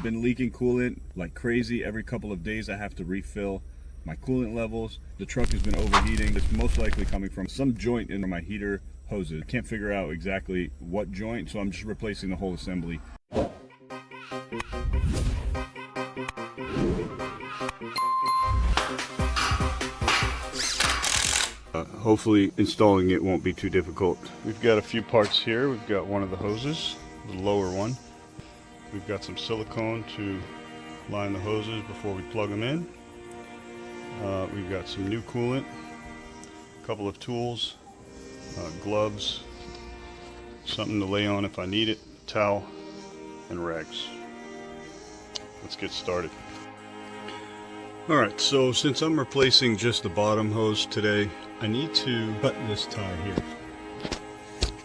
been leaking coolant like crazy. Every couple of days I have to refill my coolant levels. The truck has been overheating. It's most likely coming from some joint in my heater hoses. I can't figure out exactly what joint, so I'm just replacing the whole assembly. Hopefully installing it won't be too difficult. We've got a few parts here. We've got one of the hoses, the lower one. We've got some silicone to line the hoses before we plug them in. We've got some new coolant, a couple of tools, gloves, something to lay on if I need it, towel, and rags. Let's get started. Alright, so since I'm replacing just the bottom hose today, I need to cut this tie here.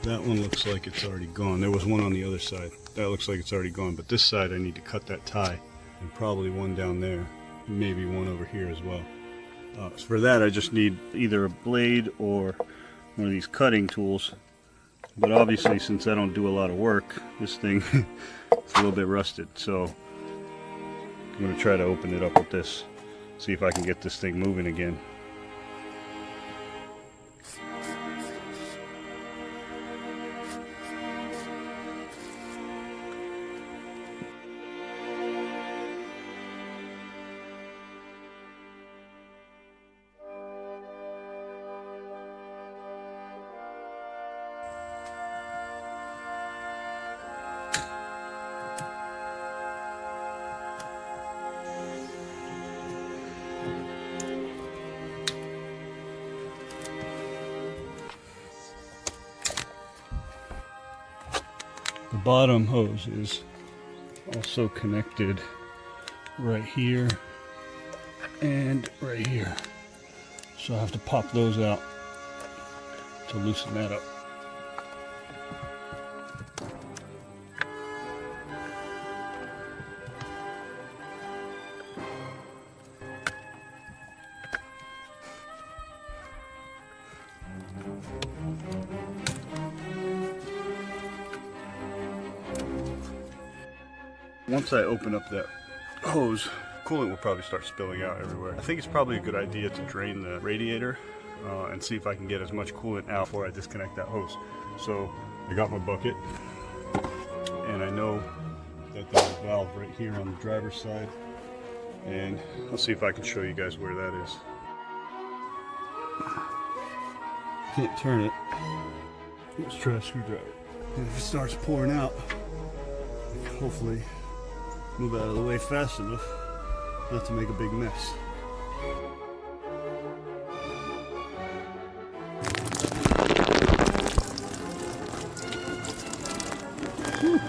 That one looks like it's already gone. There was one on the other side. That looks like it's already gone, but this side I need to cut that tie, and probably one down there, maybe one over here as well. So for that I just need either a blade or one of these cutting tools, but obviously since I don't do a lot of work, this thing is a little bit rusted, so I'm going to try to open it up with this, see if I can get this thing moving again. The bottom hose is also connected right here and right here, so I have to pop those out to loosen that up. Once I open up that hose, coolant will probably start spilling out everywhere. I think it's probably a good idea to drain the radiator and see if I can get as much coolant out before I disconnect that hose. So I got my bucket, and I know that there's a valve right here on the driver's side, and I'll see if I can show you guys where that is. Can't turn it. Let's try a screwdriver. And if it starts pouring out, hopefully move out of the way fast enough not to make a big mess. Whew.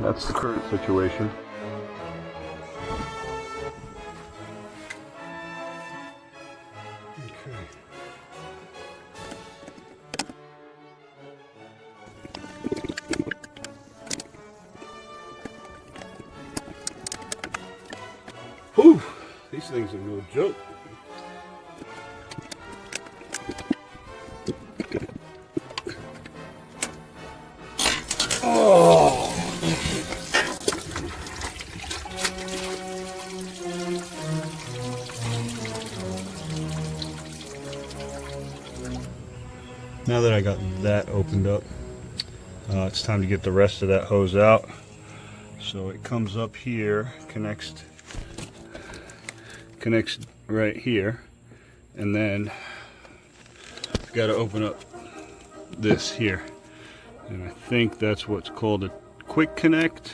That's the current situation. Okay. Whew, these things are no joke. Oh. Now that I got that opened up, it's time to get the rest of that hose out. So it comes up here, connects right here, and then I've got to open up this here, and I think that's what's called a quick connect.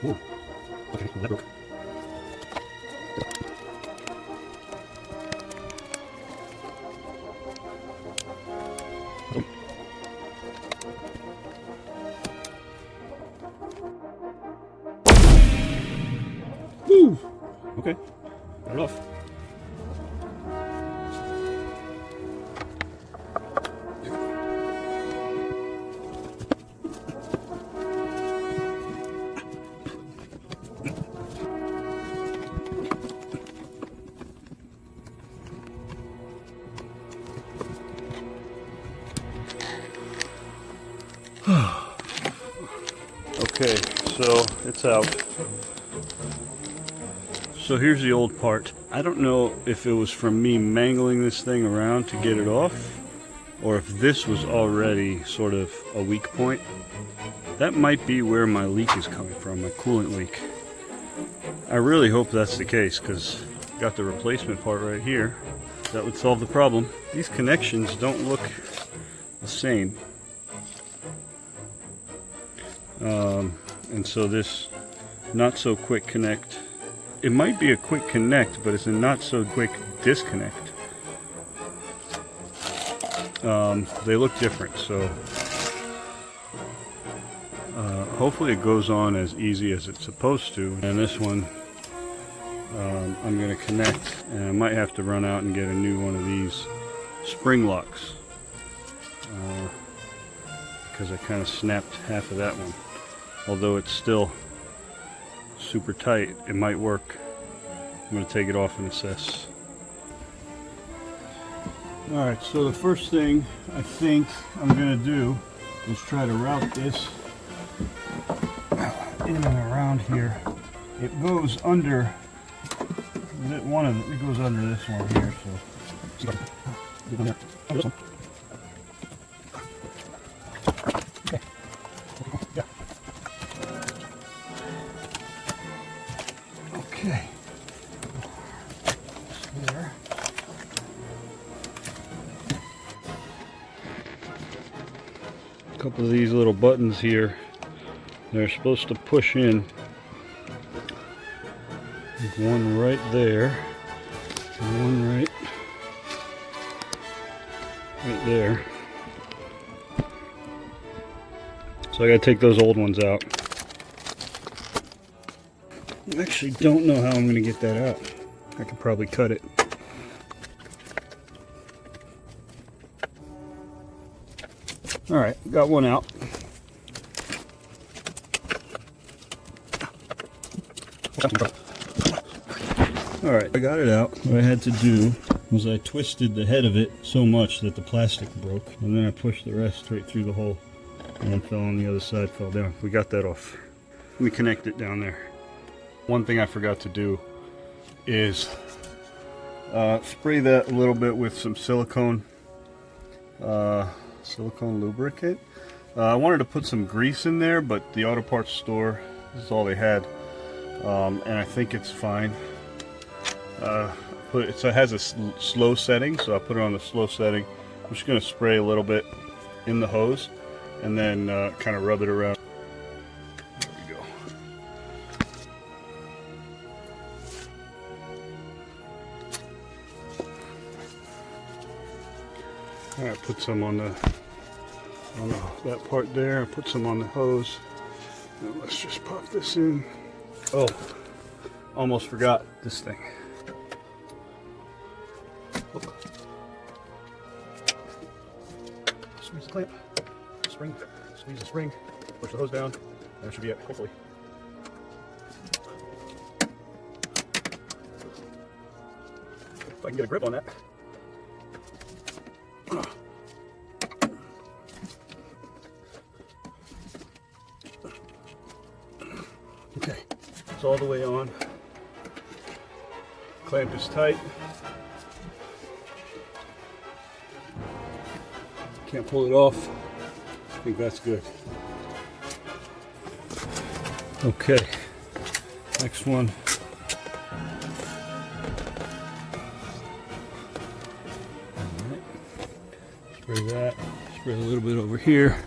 Whoa. Okay, that broke. Woo! Okay, got it off. so it's out. So here's the old part. I don't know if it was from me mangling this thing around to get it off, or if this was already sort of a weak point. That might be where my leak is coming from, my coolant leak. I really hope that's the case, because I got the replacement part right here. That would solve the problem. These connections don't look the same. And so this not so quick connect, it might be a quick connect, but it's a not so quick disconnect. They look different, so hopefully it goes on as easy as it's supposed to. And this one I'm going to connect, and I might have to run out and get a new one of these spring locks because I kind of snapped half of that one. Although it's still super tight, it might work. I'm going to take it off and assess. Alright, so the first thing I think I'm going to do is try to route this in and around here. It goes under one of them. It goes under this one here. So okay. Yeah. Okay. There. A couple of these little buttons here, they're supposed to push in. One right there, and one right there. So I gotta take those old ones out. I actually don't know how I'm gonna get that out. I could probably cut it. Alright, got one out. Alright, I got it out. What I had to do was I twisted the head of it so much that the plastic broke, and then I pushed the rest straight through the hole, and then fell on the other side, fell down. We got that off. Let me connect it down there. One thing I forgot to do is spray that a little bit with some silicone lubricant. I wanted to put some grease in there, but the auto parts store, this is all they had, and I think it's fine. It has a slow setting, so I put it on the slow setting. I'm just going to spray a little bit in the hose and then kind of rub it around. There we go. Alright, put some on that part there. I put some on the hose. Now let's just pop this in. Oh, almost forgot this thing. Squeeze the clamp, spring, squeeze the spring, push the hose down, and that should be it, hopefully. If I can get a grip on that. Okay, it's all the way on. Clamp is tight. Can't pull it off. I think that's good. Okay, next one. All right. Spray that. Spray a little bit over here.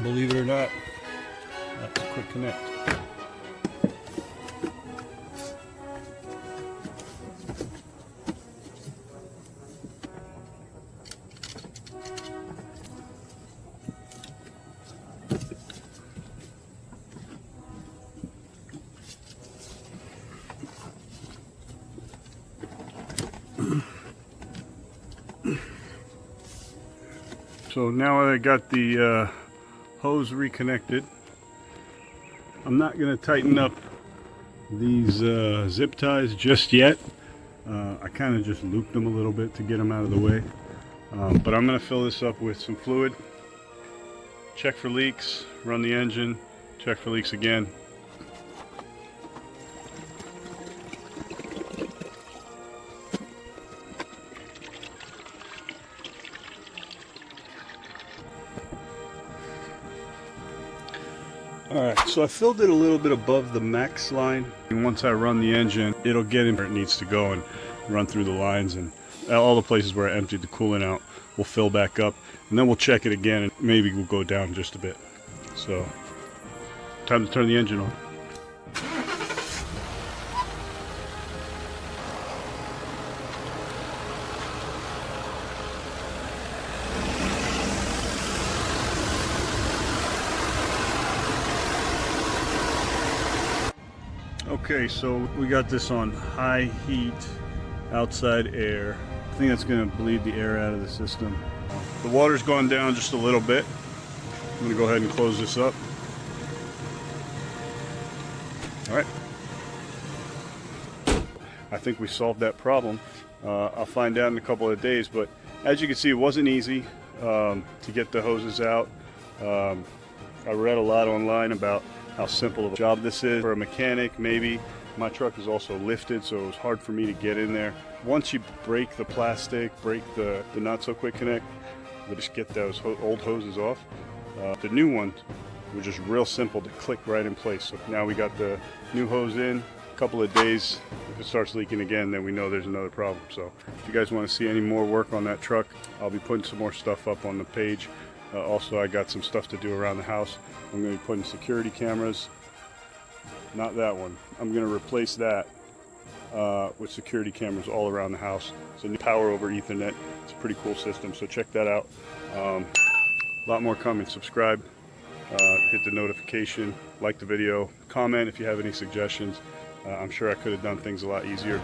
Believe it or not, that's a quick connect. So now I got the hose reconnected. I'm not going to tighten up these zip ties just yet. I kind of just looped them a little bit to get them out of the way. But I'm going to fill this up with some fluid, check for leaks, run the engine, check for leaks again. Alright, so I filled it a little bit above the max line, and once I run the engine, it'll get in where it needs to go and run through the lines, and all the places where I emptied the coolant out will fill back up, and then we'll check it again and maybe we'll go down just a bit. So, time to turn the engine on. Okay, so we got this on high heat, outside air. I think that's going to bleed the air out of the system. The water's gone down just a little bit. I'm going to go ahead and close this up. Alright. I think we solved that problem. I'll find out in a couple of days, but as you can see, it wasn't easy to get the hoses out. I read a lot online about how simple of a job this is for a mechanic. Maybe my truck is also lifted, so it was hard for me to get in there. Once you break the plastic, break the not so quick connect, we'll just get those old hoses off. The new one was just real simple to click right in place. So now we got the new hose in. A couple of days, if it starts leaking again, then we know there's another problem. So if you guys want to see any more work on that truck, I'll be putting some more stuff up on the page. Also, I got some stuff to do around the house. I'm going to be putting security cameras. Not that one. I'm going to replace that with security cameras all around the house. It's a new power over Ethernet. It's a pretty cool system, so check that out. A lot more coming. Subscribe, hit the notification, like the video, comment if you have any suggestions. I'm sure I could have done things a lot easier.